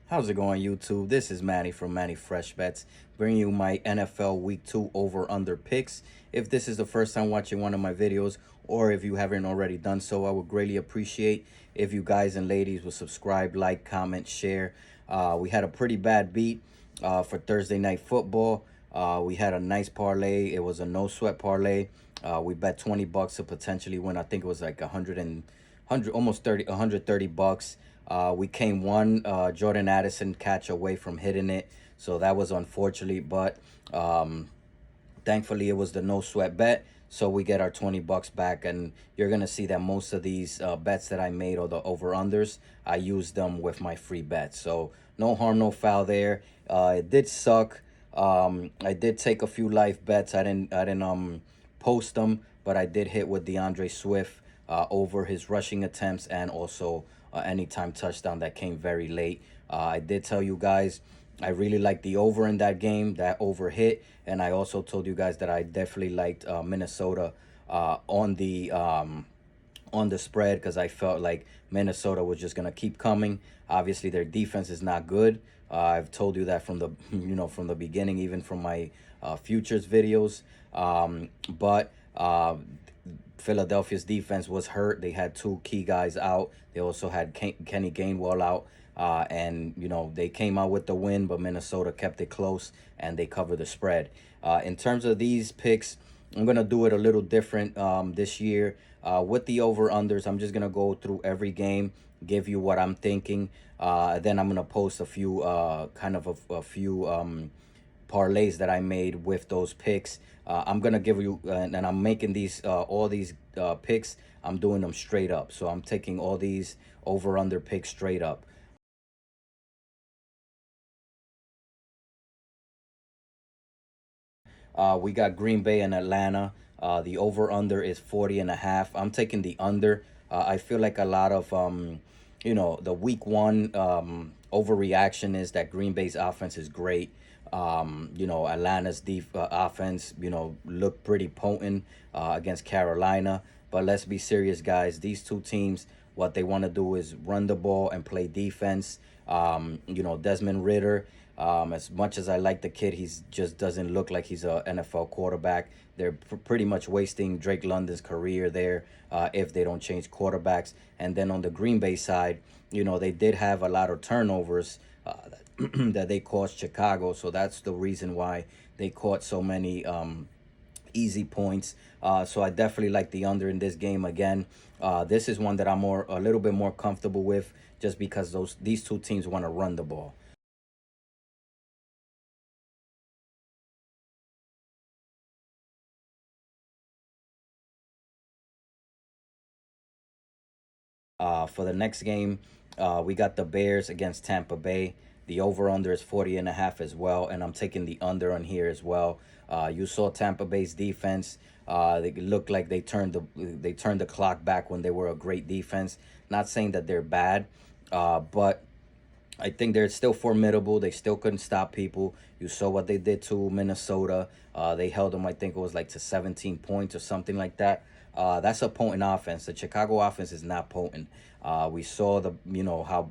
How's it going, YouTube? This is Manny from Manny Fresh Bets, bringing you my NFL Week 2 over-under picks. If this is the first time watching one of my videos, or if you haven't already done so, I would greatly appreciate if you guys and ladies would subscribe, like, comment, share. We had a pretty bad beat for Thursday Night Football. We had a nice parlay. It was a no-sweat parlay. We bet 20 bucks to potentially win. I think it was like 100, almost 130 bucks. We came one Jordan Addison catch away from hitting it, so that was unfortunately, but thankfully it was the no sweat bet, so we get our 20 bucks back. And you're gonna see that most of these bets that I made, or the over unders, I used them with my free bets, so no harm, no foul there. It did suck. I did take a few live bets. I didn't post them, but I did hit with DeAndre Swift over his rushing attempts, and also anytime touchdown that came very late. I did tell you guys I really liked the over in that game. That over hit. And I also told you guys that I definitely liked Minnesota on the spread, because I felt like Minnesota was just going to keep coming. Obviously, their defense is not good. I've told you that from the from the beginning, even from my futures videos. But Philadelphia's defense was hurt. They had two key guys out. They also had Kenny Gainwell out. And, they came out with the win, but Minnesota kept it close and they covered the spread. In terms of these picks, I'm going to do it a little different this year. With the over-unders, I'm just going to go through every game, give you what I'm thinking. Then I'm going to post a few, a few parlays that I made with those picks. I'm gonna give you, and I'm making these all these picks. I'm doing them straight up, so I'm taking all these over under picks straight up. We got Green Bay and Atlanta. The over under is 40.5. I'm taking the under. I feel like a lot of the week one overreaction is that Green Bay's offense is great. Atlanta's offense, looked pretty potent against Carolina. But let's be serious, guys. These two teams, what they want to do is run the ball and play defense. Desmond Ritter, as much as I like the kid, he's just doesn't look like he's a NFL quarterback. They're pretty much wasting Drake London's career there if they don't change quarterbacks. And then on the Green Bay side, they did have a lot of turnovers that they caused Chicago. So that's the reason why they caught so many easy points. So I definitely like the under in this game again. This is one that I'm a little bit more comfortable with, just because these two teams want to run the ball. For the next game, we got the Bears against Tampa Bay. The over-under is 40.5 as well, and I'm taking the under on here as well. You saw Tampa Bay's defense. They looked like they turned the clock back when they were a great defense. Not saying that they're bad, but I think they're still formidable. They still couldn't stop people. You saw what they did to Minnesota. They held them, I think it was like to 17 points or something like that. That's a potent offense. The Chicago offense is not potent. We saw how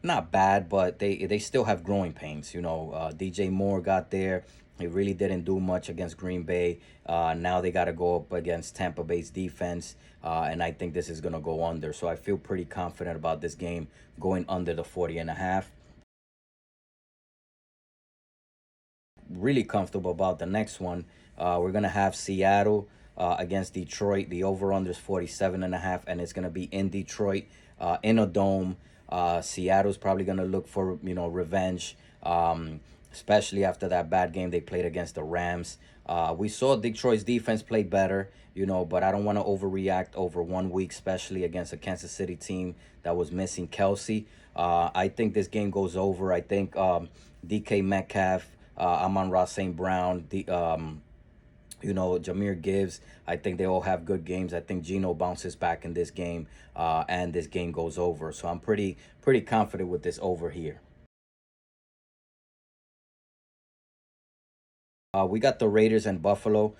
not bad, but they still have growing pains. DJ Moore got there. He really didn't do much against Green Bay. Now they got to go up against Tampa Bay's defense, and I think this is going to go under. So I feel pretty confident about this game going under the 40.5. Really comfortable about the next one. We're going to have Seattle against Detroit. The over-under is 47.5, and it's going to be in Detroit, in a dome. Seattle's probably going to look for, revenge, especially after that bad game they played against the Rams. We saw Detroit's defense play better, but I don't want to overreact over 1 week, especially against a Kansas City team that was missing Kelsey. I think this game goes over. I think DK Metcalf, Amon-Ra St. Brown, Jameer Gibbs, I think they all have good games. I think Geno bounces back in this game, and this game goes over. So I'm pretty confident with this over here. We got the Raiders and Buffalo.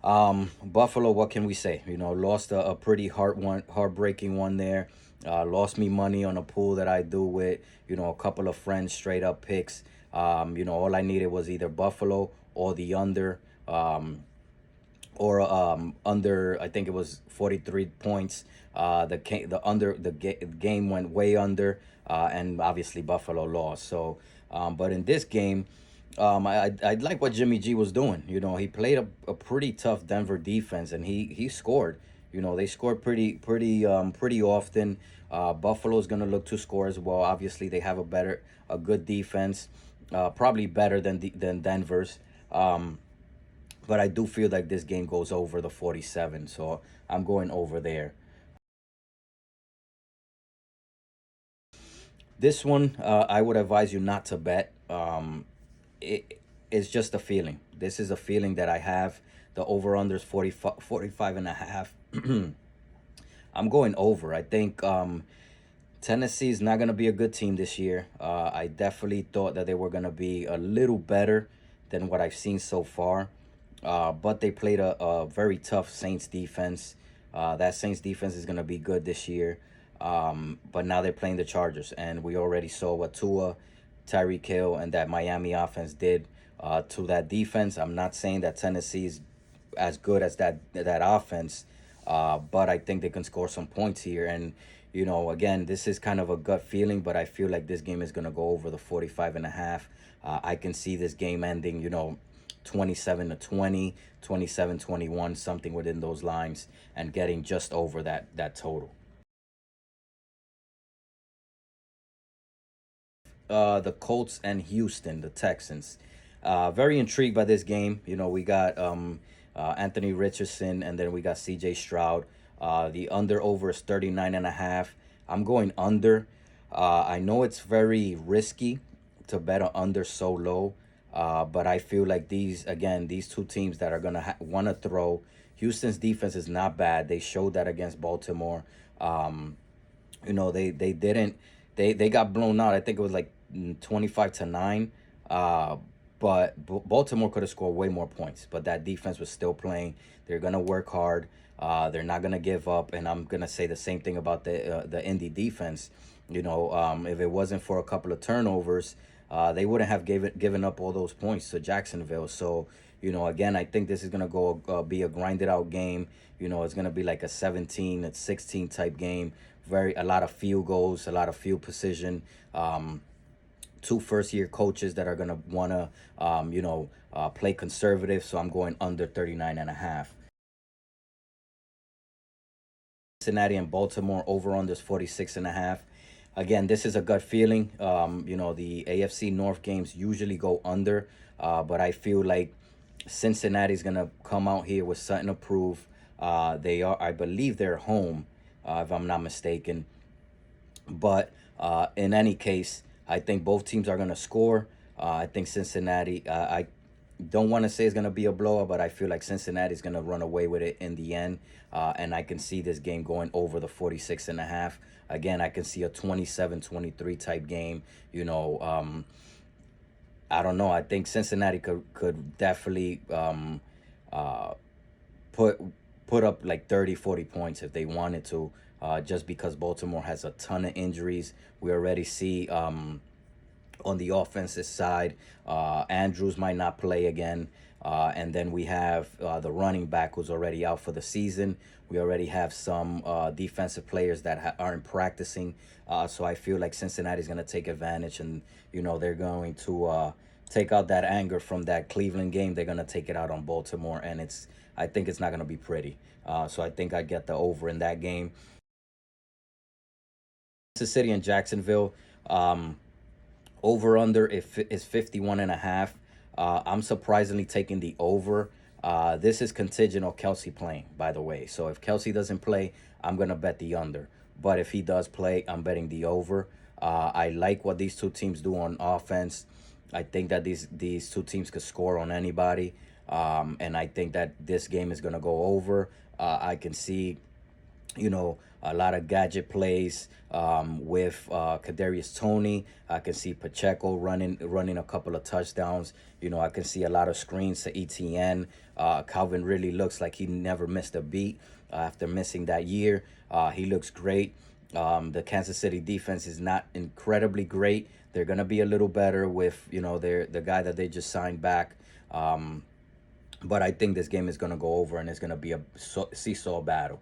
Buffalo, what can we say? Lost a pretty heartbreaking one there. Lost me money on a pool that I do with, a couple of friends, straight up picks. All I needed was either Buffalo or the under. Or under, I think it was 43 points. The game went way under, and obviously Buffalo lost. So but in this game, I like what Jimmy G was doing. He played a pretty tough Denver defense, and he scored. They scored pretty often. Buffalo's gonna look to score as well. Obviously, they have a good defense, probably better than Denver's. But I do feel like this game goes over the 47, so I'm going over there. This one, I would advise you not to bet. It's just a feeling. This is a feeling that I have. The over-under is 45 and a half. I'm going over. I think Tennessee is not going to be a good team this year. I definitely thought that they were going to be a little better than what I've seen so far. But they played a very tough Saints defense. That Saints defense is going to be good this year. But now they're playing the Chargers, and we already saw what Tua, Tyreek Hill, and that Miami offense did to that defense. I'm not saying that Tennessee is as good as that offense, but I think they can score some points here. And, again, this is kind of a gut feeling, but I feel like this game is going to go over the 45 and a half. I can see this game ending, 27-20, 27-21, something within those lines, and getting just over that total. The Colts and Houston, the Texans. Very intrigued by this game. We got Anthony Richardson, and then we got CJ Stroud. The under over is 39 and a half. I'm going under. I know it's very risky to bet on under so low, but I feel like these two teams that are going to want to throw. Houston's defense is not bad. They showed that against Baltimore. They didn't. They got blown out. I think it was like 25-9. But Baltimore could have scored way more points. But that defense was still playing. They're gonna work hard. They're not gonna give up. And I'm gonna say the same thing about the Indy defense. If it wasn't for a couple of turnovers, they wouldn't have given up all those points to Jacksonville. So again, I think this is gonna be a grinded out game. It's gonna be like a 17-16 type game. A lot of field goals, a lot of field precision. Two first-year coaches that are going to want to, play conservative. So I'm going under 39 and a half. Cincinnati and Baltimore over on this 46 and a half. Again, this is a gut feeling. The AFC North games usually go under, but I feel like Cincinnati's going to come out here with something to prove. I believe they're home, if I'm not mistaken. But in any case, I think both teams are going to score. I think Cincinnati, I don't want to say it's going to be a blowout, but I feel like Cincinnati is going to run away with it in the end. And I can see this game going over the 46 and a half. Again, I can see a 27-23 type game. I don't know. I think Cincinnati could definitely put up like 30-40 points if they wanted to, just because Baltimore has a ton of injuries. We already see on the offensive side, Andrews might not play again. And then we have the running back who's already out for the season. We already have some defensive players that aren't practicing. So I feel like Cincinnati's going to take advantage, and, they're going to take out that anger from that Cleveland game. They're going to take it out on Baltimore, and I think it's not going to be pretty. So I think I get the over in that game. Kansas City and Jacksonville, over under is 51 and a half. I'm surprisingly taking the over. This is contingent on Kelsey playing, by the way. So if Kelsey doesn't play, I'm going to bet the under. But if he does play, I'm betting the over. I like what these two teams do on offense. I think that these two teams could score on anybody. And I think that this game is going to go over. I can see, a lot of gadget plays with Kadarius Toney. I can see Pacheco running a couple of touchdowns. I can see a lot of screens to ETN. Calvin really looks like he never missed a beat after missing that year. He looks great. The Kansas City defense is not incredibly great. They're gonna be a little better with the guy that they just signed back. But I think this game is gonna go over and it's gonna be a seesaw battle.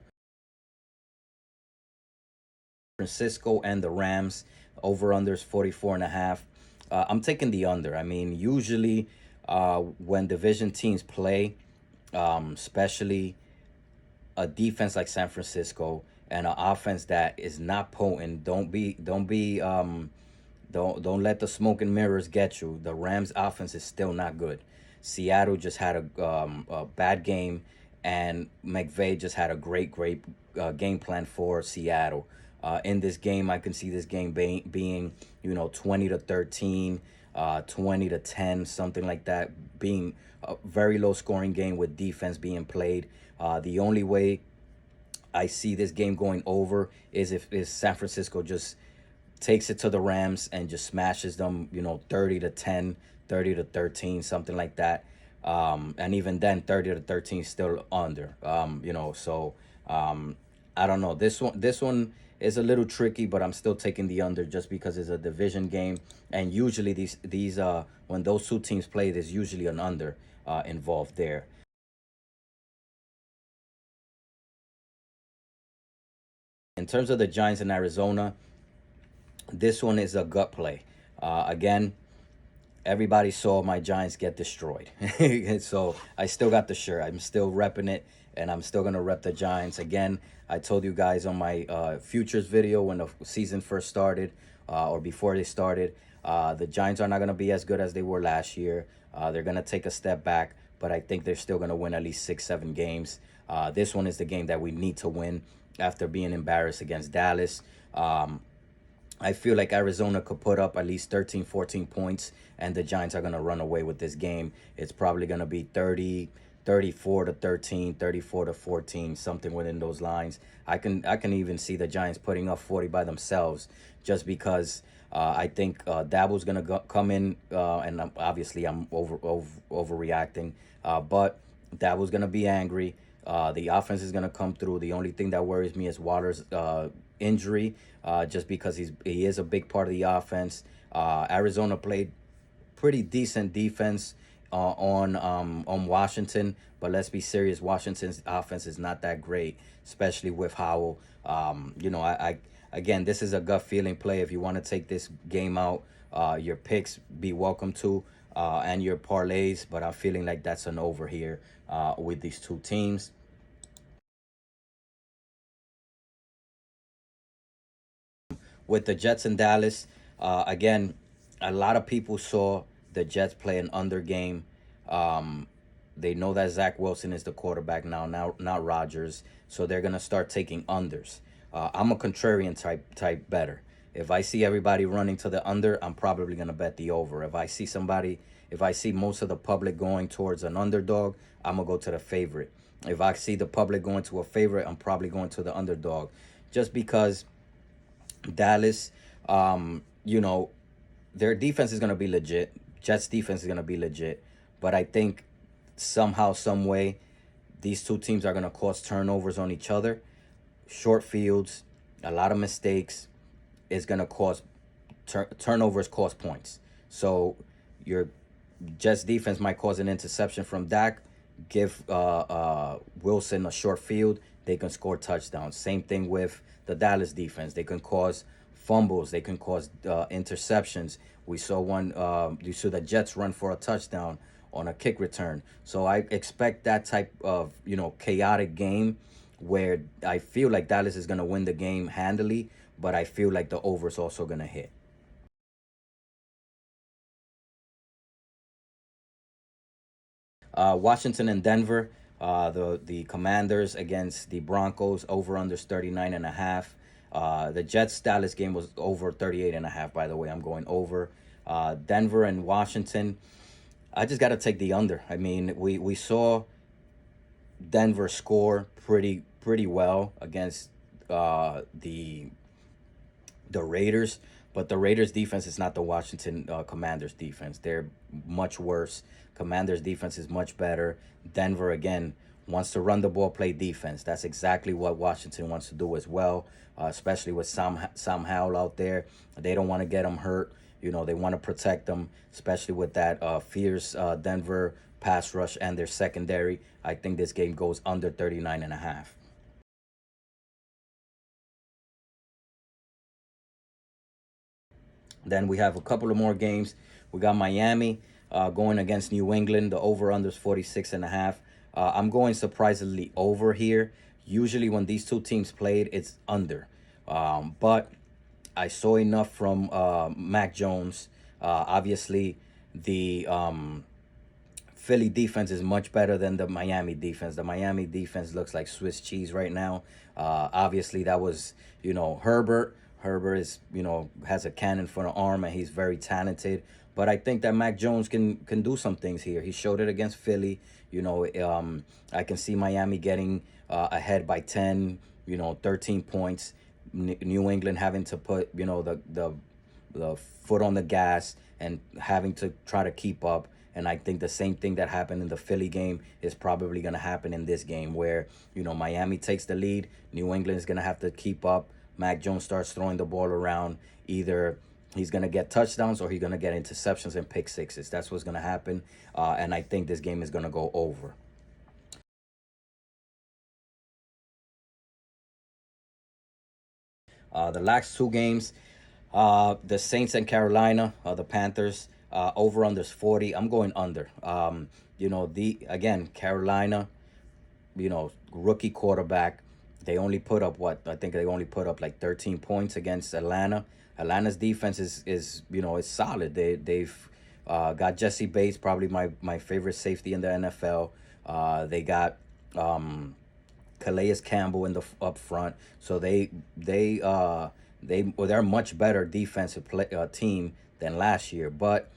Francisco and the Rams over unders 44 and a half. I'm taking the under. I mean, usually when division teams play, especially a defense like San Francisco and an offense that is not potent, don't let the smoke and mirrors get you. The Rams offense is still not good. Seattle just had a bad game, and McVay just had a great game plan for Seattle. In this game, I can see this game being 20-13, 20-10, something like that, being a very low scoring game with defense being played. The only way I see this game going over is if San Francisco just takes it to the Rams and just smashes them, 30-10, 30-13, something like that. And even then, 30-13 still under. So I don't know. This one is a little tricky, but I'm still taking the under just because it's a division game, and usually these when those two teams play, there's usually an under involved there. In terms of the Giants in Arizona, this one is a gut play. Again, everybody saw my Giants get destroyed. So I still got the shirt. I'm still repping it, and I'm still going to rep the Giants. Again, I told you guys on my futures video when the season first started, or before they started, the Giants are not going to be as good as they were last year. They're going to take a step back, but I think they're still going to win at least 6-7 games. This one is the game that we need to win after being embarrassed against Dallas. I feel like Arizona could put up at least 13, 14 points, and the Giants are going to run away with this game. It's probably going to be 34-13, 34-14, something within those lines. I can even see the Giants putting up 40 by themselves, just because I think Dabo's going to come in, and obviously I'm overreacting, but Dabo's going to be angry. The offense is going to come through. The only thing that worries me is Waters' injury, just because he is a big part of the offense. Arizona played pretty decent defense on Washington, but let's be serious. Washington's offense is not that great, especially with Howell. I again, this is a gut feeling play. If you want to take this game out, your picks be welcome to, and your parlays, but I'm feeling like that's an over here with these two teams. With the Jets and Dallas, again, a lot of people saw the Jets play an under game. They know that Zach Wilson is the quarterback now, not Rodgers, so they're gonna start taking unders. I'm a contrarian type better. If I see everybody running to the under, I'm probably gonna bet the over. If I see most of the public going towards an underdog, I'm gonna go to the favorite. If I see the public going to a favorite, I'm probably going to the underdog, just because Dallas, their defense is going to be legit. Jets defense is going to be legit. But I think somehow, some way, these two teams are going to cause turnovers on each other. Short fields, a lot of mistakes is going to cause turnovers, cause points. So your Jets defense might cause an interception from Dak. Give Wilson a short field, they can score touchdowns. Same thing with the Dallas defense. They can cause fumbles. They can cause interceptions. We saw you saw the Jets run for a touchdown on a kick return. So I expect that type of chaotic game where I feel like Dallas is going to win the game handily, but I feel like the over is also going to hit. Washington and Denver, the Commanders against the Broncos, over under 39.5. The Jets Dallas game was over 38.5. By the way, I'm going over. Denver and Washington, I just got to take the under. I mean, we saw Denver score pretty well against the Raiders, but the Raiders defense is not the Washington Commanders defense. They're much worse. Commanders defense is much better. Denver, again, wants to run the ball, play defense. That's exactly what Washington wants to do as well, especially with Sam Howell out there. They don't want to get him hurt. They want to protect them, especially with that fierce Denver pass rush and their secondary. I think this game goes under 39.5. Then we have a couple of more games. We got Miami going against New England. The over-under is 46.5. I'm going surprisingly over here. Usually when these two teams played, it's under. But I saw enough from Mac Jones. Obviously, the Philly defense is much better than the Miami defense. The Miami defense looks like Swiss cheese right now. Obviously, that was, Herbert. Herbert is, has a cannon for an arm, and he's very talented. But I think that Mac Jones can do some things here. He showed it against Philly. I can see Miami getting ahead by 10, 13 points. New England having to put, the foot on the gas and having to try to keep up. And I think the same thing that happened in the Philly game is probably going to happen in this game where, Miami takes the lead. New England is going to have to keep up. Mac Jones starts throwing the ball around. Either he's going to get touchdowns or he's going to get interceptions and pick sixes. That's what's going to happen. And I think this game is going to go over. The last two games, the Saints and Carolina, the Panthers, over unders 40. I'm going under. Carolina, rookie quarterback. They only put up what? I think they only put up like 13 points against Atlanta. Atlanta's defense is solid. They've got Jesse Bates, probably my favorite safety in the NFL. They got Calais Campbell in the up front. So they're much better defensive team than last year, but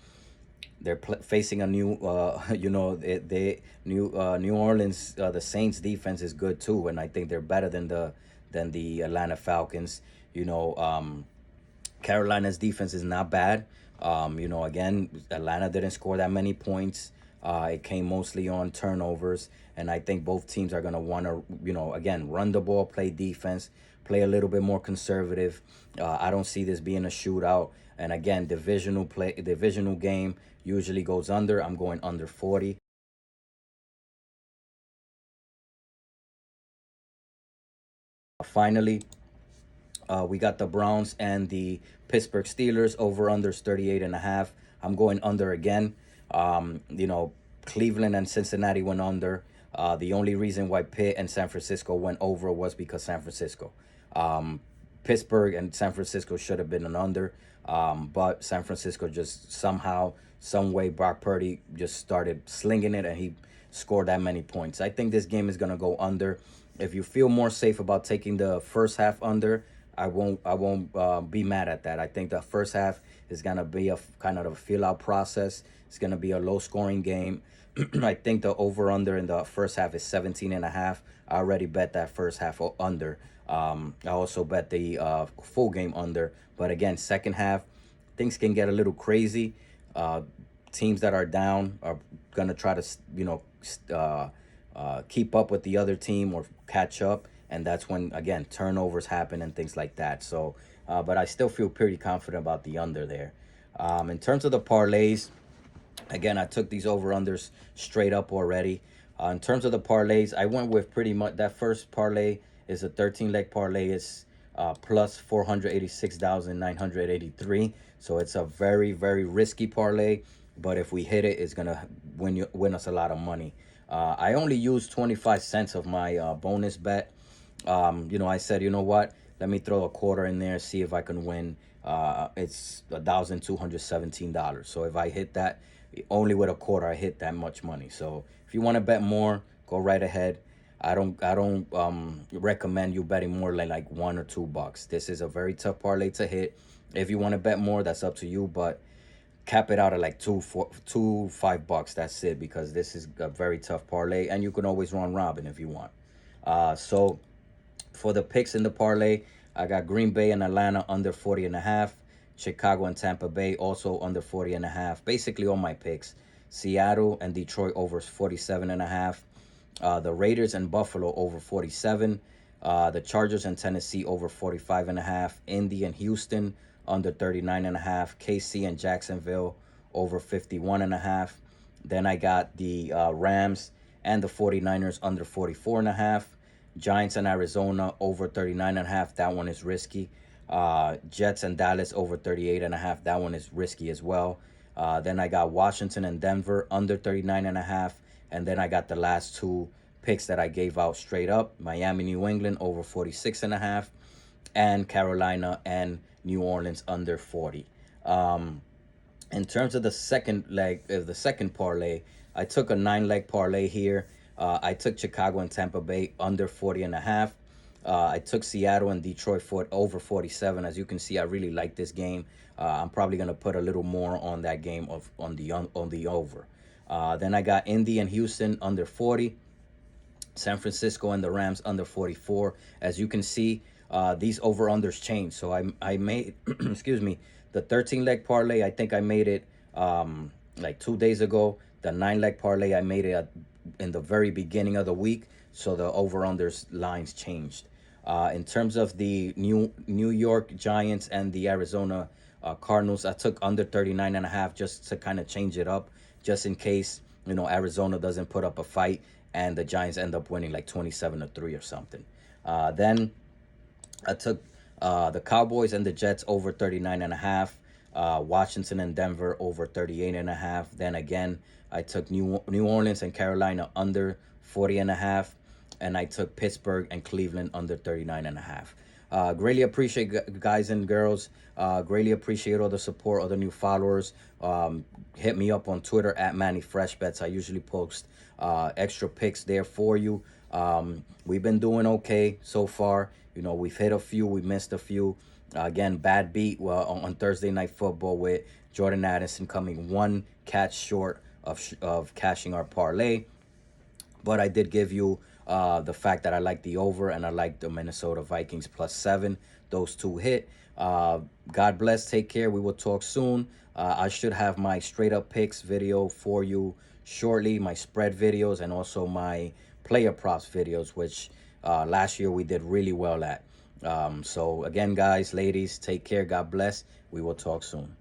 they're facing a new, New Orleans. The Saints defense is good too, and I think they're better than the Atlanta Falcons. Carolina's defense is not bad. Again, Atlanta didn't score that many points. It came mostly on turnovers, and I think both teams are going to want to, again, run the ball, play defense, play a little bit more conservative. I don't see this being a shootout. And again, divisional game usually goes under. I'm going under 40. Finally, we got the Browns and the Pittsburgh Steelers over unders 38.5. I'm going under again. Cleveland and Cincinnati went under. The only reason why Pitt and San Francisco went over was because San Francisco. Pittsburgh and San Francisco should have been an under. But San Francisco just somehow, some way, Brock Purdy just started slinging it and he scored that many points. I think this game is going to go under. If you feel more safe about taking the first half under, I won't be mad at that. I think the first half is going to be a kind of a feel-out process. It's going to be a low-scoring game. I think the over-under in the first half is 17.5. I already bet that first half under. I also bet the full game under. But again, second half, things can get a little crazy. Teams that are down are going to try to, keep up with the other team or catch up. And that's when, again, turnovers happen and things like that. So, but I still feel pretty confident about the under there. In terms of the parlays, again, I took these over-unders straight up already. In terms of the parlays, I went with pretty much that first parlay is a 13-leg parlay. It's plus 486,983. So it's a very, very risky parlay. But if we hit it, it's going to win us a lot of money. I only used 25 cents of my bonus bet. I said, you know what? Let me throw a quarter in there, see if I can win. It's $1,217. So if I hit that, only with a quarter, I hit that much money. So if you want to bet more, go right ahead. I don't recommend you betting more than like $1 or $2. This is a very tough parlay to hit. If you want to bet more, that's up to you. But cap it out at like $5. That's it, because this is a very tough parlay, and you can always run Robin if you want. So for the picks in the parlay, I got Green Bay and Atlanta under 40.5. Chicago and Tampa Bay also under 40.5. Basically all my picks. Seattle and Detroit over 47.5. The Raiders and Buffalo over 47. The Chargers and Tennessee over 45.5. Indy and Houston under 39.5. KC and Jacksonville over 51.5. Then I got the Rams and the 49ers under 44.5. Giants and Arizona over 39.5. That one is risky. Jets and Dallas over 38.5. That one is risky as well. Then I got Washington and Denver under 39.5. And then I got the last two picks that I gave out straight up. Miami, New England over 46.5. And Carolina and New Orleans under 40. In terms of the second leg, the second parlay, I took a 9-leg parlay here. I took Chicago and Tampa Bay under 40.5. I took Seattle and Detroit for over 47. As you can see, I really like this game. I'm probably gonna put a little more on that game on the over. Then I got Indy and Houston under 40. San Francisco and the Rams under 44. As you can see, these over-unders change. So I made, excuse me, the 13-leg parlay, I think I made it like 2 days ago. The 9-leg parlay, I made it in the very beginning of the week. So the over-unders lines changed. In terms of the New York Giants and the Arizona Cardinals, I took under 39.5 just to kind of change it up, just in case, you know, Arizona doesn't put up a fight and the Giants end up winning like 27-3 or something. Then I took the Cowboys and the Jets over 39.5. Washington and Denver over 38.5. Then again, I took New Orleans and Carolina under 40.5. And I took Pittsburgh and Cleveland under 39.5. Greatly appreciate, guys and girls. Greatly appreciate all the support, all the new followers. Hit me up on Twitter at MannyFreshBets. I usually post extra picks there for you. We've been doing okay so far. You know, we've hit a few, we missed a few. Again, bad beat on Thursday Night Football with Jordan Addison coming one catch short of cashing our parlay. But I did give you the fact that I like the over and I like the Minnesota Vikings +7. Those two hit. God bless. Take care. We will talk soon. I should have my straight up picks video for you shortly, my spread videos, and also my player props videos, which last year we did really well at. So again, guys, ladies, take care. God bless. We will talk soon.